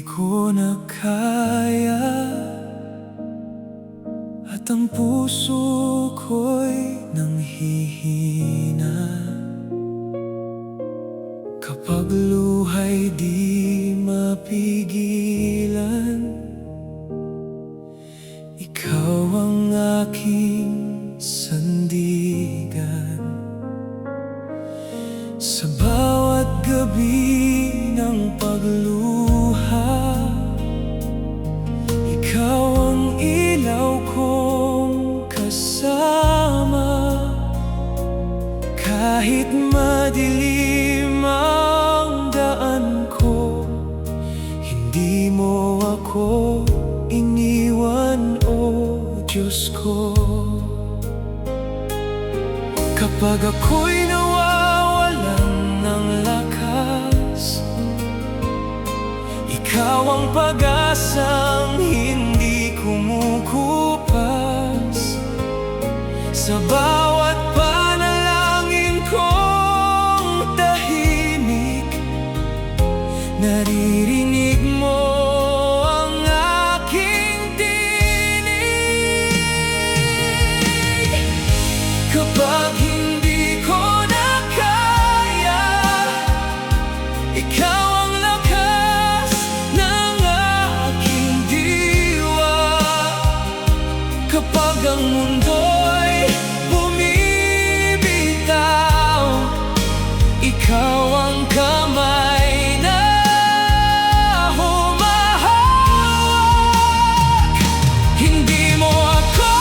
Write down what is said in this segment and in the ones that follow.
ko na kaya, at ang puso ko'y nanghihina kapag luha'y di mapigilan. Ikaw ang aking sandigan sa bawat gabi ng pagluha. Ikaw ang ilaw kong kasama kahit madilim ang daan ko. Hindi mo ako iniwan, o Diyos ko. Kapag ako'y nawawalan ng lakas, ikaw ang pag-asang hindi kumukupas. Sa bawat panalangin kong tahimik, naririnig mo ang aking tinig. Kapag hindi ko na kaya, ikaw ang lakas ng aking diwa. Kapag ang mundo'y bumibitaw, ikaw ang kamay na humahawak. Hindi mo ako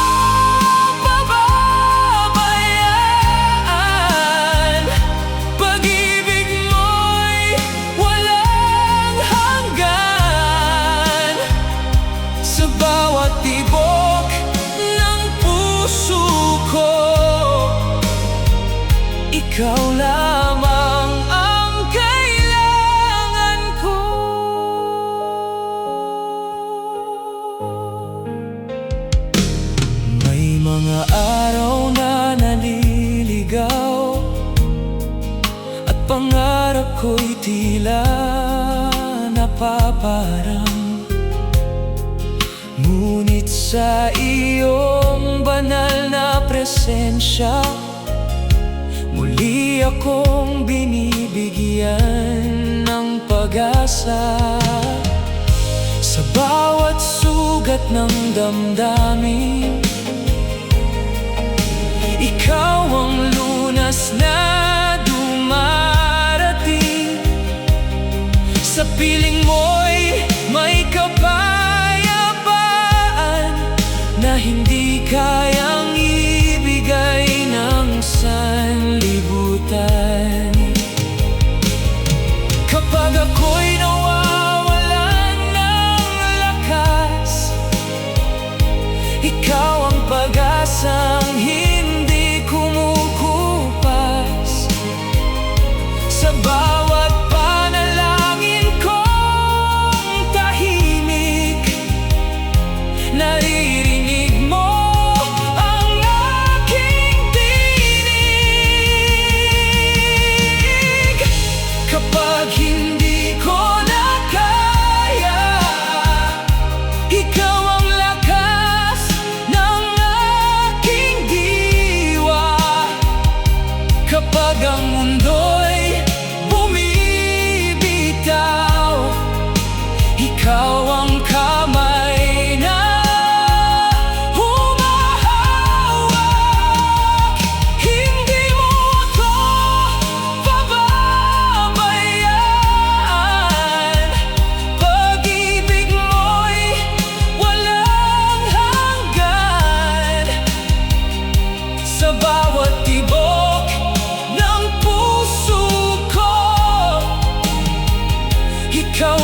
pababayaan. Pag-ibig mo'y walang hanggan. Sa bawat tibok ng puso ko, ikaw lamang ang kailangan ko. May mga araw na naliligaw at pangarap ko'y tila napaparang. Ngunit sa iyong banal na presensya, muli akong binibigyan ng pag-asa. Sa bawat sugat ng damdamin, ikaw ang lunas na dumarating. Sa piling mo'y may kapayapaan na hindi kayang ibigay ng sanlibutan. Kapag ako'y nawawalan ng lakas, ikaw ang pag-asang hindi kumukupas. Sa bawat panalangin kong tahimik, naririnig mo ang aking tinig. Kapag hindi ko na kaya, ikaw ang lakas ng aking diwa. Kapag ang mundo'y bumibitaw, ikaw ang kamay na humahawak. Hindi mo ako pababayaan. Pag-ibig mo'y walang hanggan. Sa bawat tibok ng puso ko, ikaw